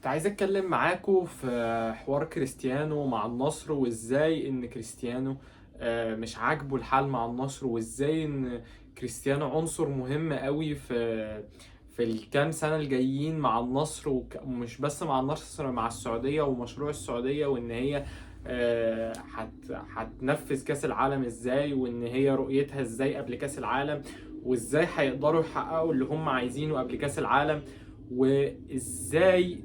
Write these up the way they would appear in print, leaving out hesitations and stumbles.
كنت عايز اتكلم معاكم في حوار كريستيانو مع النصر، وازاي ان كريستيانو مش عاجبه الحال مع النصر، وازاي ان كريستيانو عنصر مهم قوي في الكام سنة الجايين مع النصر، ومش بس مع النصر، مع السعودية ومشروع السعودية، وان هي هتنفذ كأس العالم ازاي، وان هي رؤيتها ازاي قبل كأس العالم، وازاي هيقدروا يحققوا اللي هم عايزينه قبل كأس العالم. وازاي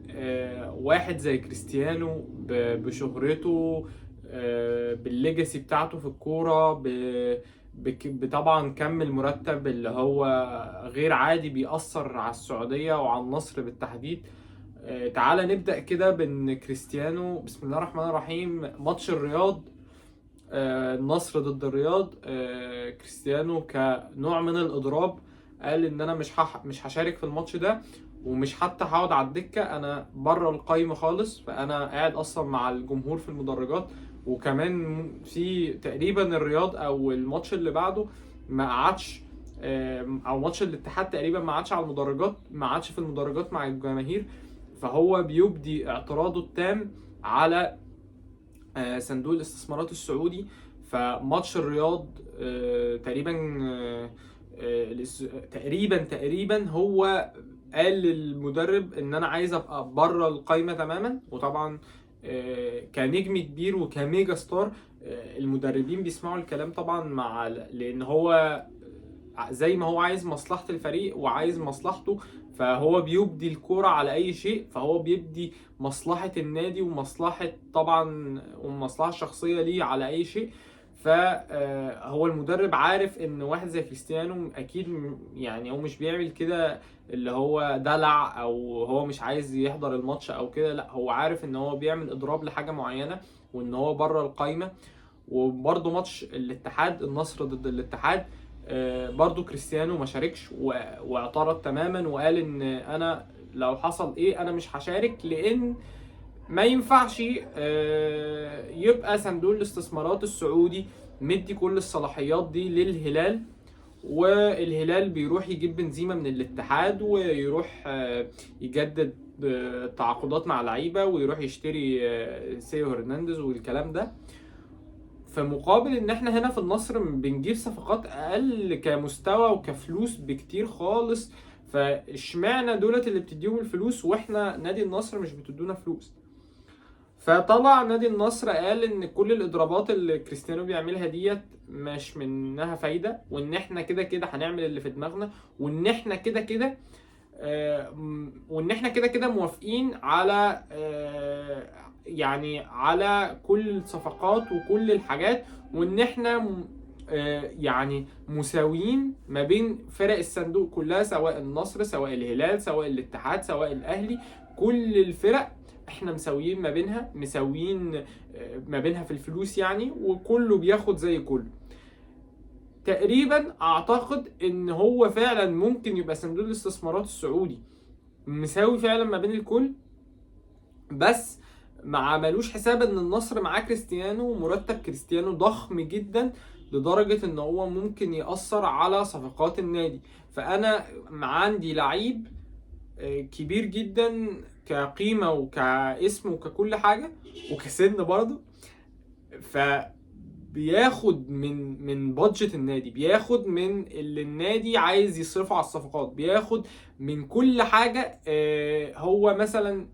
واحد زي كريستيانو بشهرته، بالليجاسي بتاعته في الكورة، طبعا كم المرتب اللي هو غير عادي، بيأثر على السعودية وعلى النصر بالتحديد. تعالى نبدأ كده بان كريستيانو، بسم الله الرحمن الرحيم، ماتش الرياض، النصر ضد الرياض، كريستيانو كنوع من الإضراب قال ان انا مش هشارك في الماتش ده، ومش حتى هقعد على الدكة، انا بره القايمة خالص، فانا قاعد اصلا مع الجمهور في المدرجات. وكمان في تقريبا الرياض او الماتش اللي بعده ما قعدش، او ماتش الاتحاد تقريبا ما قعدش على المدرجات، ما قعدش في المدرجات مع الجماهير. فهو بيبدي اعتراضه التام على صندوق الاستثمارات السعودي. فماتش الرياض تقريبا، تقريبا هو قال للمدرب ان انا عايز ابقى بره القايمه تماما. وطبعا كنجم كبير وكميجا ستار، المدربين بيسمعوا الكلام طبعا، لان هو زي ما هو عايز مصلحة الفريق وعايز مصلحته، فهو بيبدي الكورة على أي شيء، فهو بيبدي مصلحة النادي ومصلحة طبعا ومصلحة الشخصية ليه على أي شيء. فهو المدرب عارف ان واحد زي كريستيانو اكيد يعني هو مش بيعمل كده اللي هو دلع، او هو مش عايز يحضر الماتش او كده، لا، هو عارف ان هو بيعمل اضراب لحاجة معينة، وان هو بره القايمة. وبرضه ماتش الاتحاد، النصر ضد الاتحاد، برضو كريستيانو ما شاركش واعترض تماما، وقال ان انا لو حصل ايه انا مش هشارك، لان ما ينفعش يبقى صندوق الاستثمارات السعودي مدي كل الصلاحيات دي للهلال، والهلال بيروح يجيب بنزيمة من الاتحاد، ويروح يجدد تعاقدات مع لعيبة، ويروح يشتري سيو هرنانديز والكلام ده. في مقابل ان احنا هنا في النصر بنجيب صفقات اقل كمستوى وكفلوس بكتير خالص. فاشمعنى دولت اللي بتديهم الفلوس واحنا نادي النصر مش بتدونا فلوس؟ فطلع نادي النصر قال ان كل الاضرابات اللي كريستيانو بيعملها ديت مش منها فايدة، وان احنا كده كده هنعمل اللي في دماغنا، وان احنا كده كده موافقين على يعني على كل الصفقات وكل الحاجات، وان احنا يعني مساويين ما بين فرق الصندوق كلها، سواء النصر سواء الهلال سواء الاتحاد سواء الاهلي، كل الفرق احنا مساويين ما بينها، مساويين ما بينها في الفلوس يعني، وكله بياخد زي كله. تقريبا اعتقد ان هو فعلا ممكن يبقى صندوق الاستثمارات السعودي مساوي فعلا ما بين الكل، بس ما عملوش حساب ان النصر معاه كريستيانو، ومرتب كريستيانو ضخم جدا لدرجة ان هو ممكن يأثر على صفقات النادي. فانا عندي لعيب كبير جدا كقيمة وكاسم وككل حاجة وكسن برضه، فبياخد من بادجت النادي، بياخد من اللي النادي عايز يصرفه على الصفقات، بياخد من كل حاجة. هو مثلا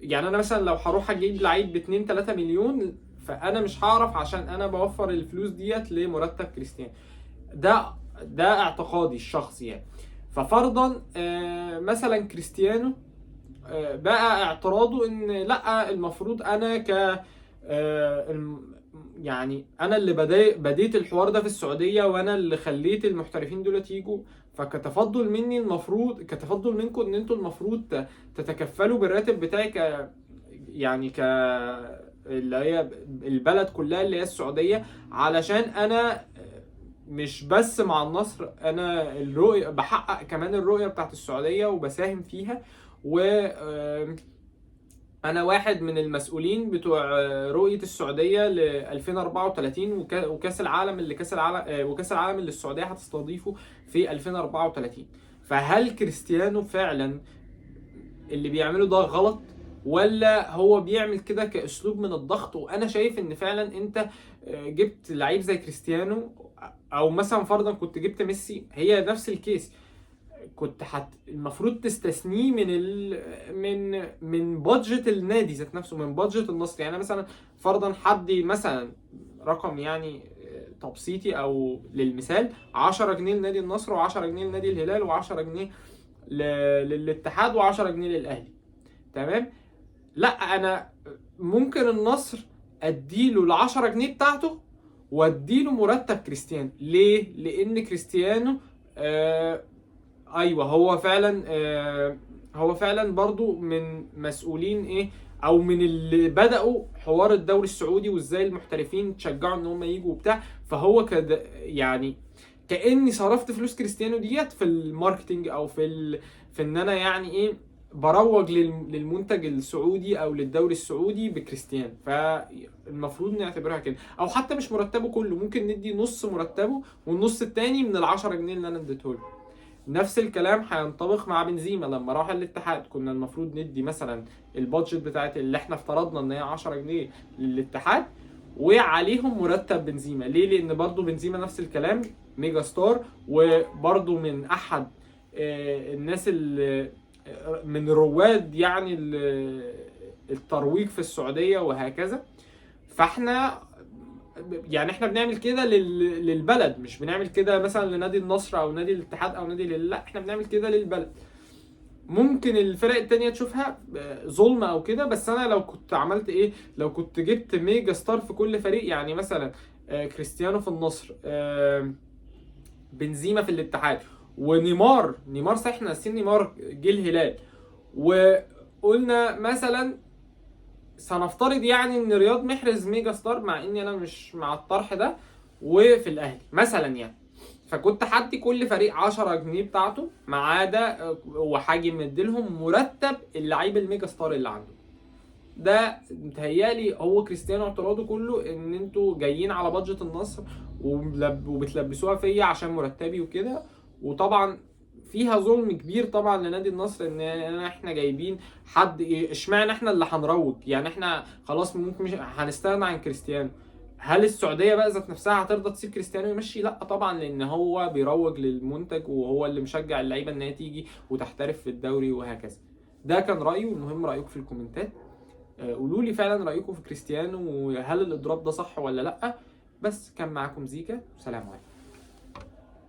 يعني انا مثلا لو هروح اجيب لعيب ب 2 3 مليون، فانا مش هعرف عشان انا بوفر الفلوس ديت لمرتب كريستيانو. ده اعتقادي الشخصي يعني. ففرضا مثلا كريستيانو بقى اعتراضه ان لا، المفروض انا ك يعني انا اللي بديت الحوار ده في السعوديه، وانا اللي خليت المحترفين دول يجوا، فكتفضل مني المفروض، كتفضل منكم ان انتوا المفروض تتكفلوا بالراتب بتاعي، يعني اللي هي البلد كلها اللي هي السعوديه، علشان انا مش بس مع النصر، انا الرؤيه بحقق كمان الرؤيه بتاعت السعوديه وبساهم فيها. و انا واحد من المسؤولين بتوع رؤيه السعوديه ل 2034 وكاس العالم اللي وكاس العالم اللي السعوديه هتستضيفه في 2034. فهل كريستيانو فعلا اللي بيعمله ده غلط، ولا هو بيعمل كده كاسلوب من الضغط؟ وانا شايف ان فعلا انت جبت لعيب زي كريستيانو، او مثلا فرضا كنت جبت ميسي، هي نفس الكيس، كنت المفروض تستثنيه من بادجت النادي ذات نفسه، من بادجت النصر. يعني مثلا فرضا حد مثلا رقم يعني تبسيطي او للمثال 10 جنيه لنادي النصر، و10 جنيه لنادي الهلال، و10 جنيه للاتحاد، و10 جنيه للاهلي، تمام؟ لا، انا ممكن النصر اديله ال 10 جنيه بتاعته واديله مرتب كريستيانو. ليه؟ لان كريستيانو ايوه هو فعلا برضو من مسؤولين ايه، او من اللي بدأوا حوار الدوري السعودي وازاي المحترفين تشجعوا ان هم يجوا وبتاع. فهو كده يعني كأني صرفت فلوس كريستيانو ديت في الماركتينج، او في ان انا يعني ايه بروج للمنتج السعودي او للدوري السعودي بكريستيانو. فالمفروض نعتبرها كده، او حتى مش مرتبه كله، ممكن ندي نص مرتبه والنص التاني من ال10 جنيه اللي انا اديته له. نفس الكلام هينطبق مع بنزيما لما راح الاتحاد. كنا المفروض ندي مثلا البادجت بتاعت اللي احنا افترضنا ان هي 10 جنيه للاتحاد وعليهم مرتب بنزيما. ليه؟ لان برضو بنزيما نفس الكلام، ميجا ستار، وبرضو من احد الناس اللي من رواد يعني الترويج في السعودية وهكذا. فاحنا يعني احنا بنعمل كده للبلد، مش بنعمل كده مثلا لنادي النصر او نادي الاتحاد او نادي لا، احنا بنعمل كده للبلد. ممكن الفرق التانية تشوفها ظلم او كده، بس انا لو كنت عملت ايه، لو كنت جبت ميجا ستار في كل فريق، يعني مثلا كريستيانو في النصر، بنزيما في الاتحاد، نيمار صح، احنا ناسيين نيمار جه الهلال، وقلنا مثلا سنفترض يعني ان رياض محرز ميجا ستار، مع اني انا مش مع الطرح ده، وفي الاهلي مثلا يعني، فكنت حدي كل فريق 10 جنيه بتاعته ما عدا وحاجي مديلهم مرتب اللعيب الميجا ستار اللي عنده. ده متهيألي هو كريستيانو اعتراضه كله ان انتوا جايين على بادجت النصر وبتلبسوها فيا عشان مرتبي وكده. وطبعا فيها ظلم كبير طبعا لنادي النصر، ان احنا جايبين حد اشمعنى احنا اللي هنروج؟ يعني احنا خلاص ممكن مش هنستغنى عن كريستيانو، هل السعوديه بقى ذات نفسها هترضى تسيب كريستيانو يمشي؟ لا طبعا، لان هو بيروج للمنتج وهو اللي مشجع اللعيبه ان هي تيجي وتحترف في الدوري وهكذا. ده كان رايي، والمهم رايكم في الكومنتات. قولوا لي فعلا رايكم في كريستيانو، وهل الاضراب ده صح ولا لا. بس كان معاكم زيكا، سلام عليكم.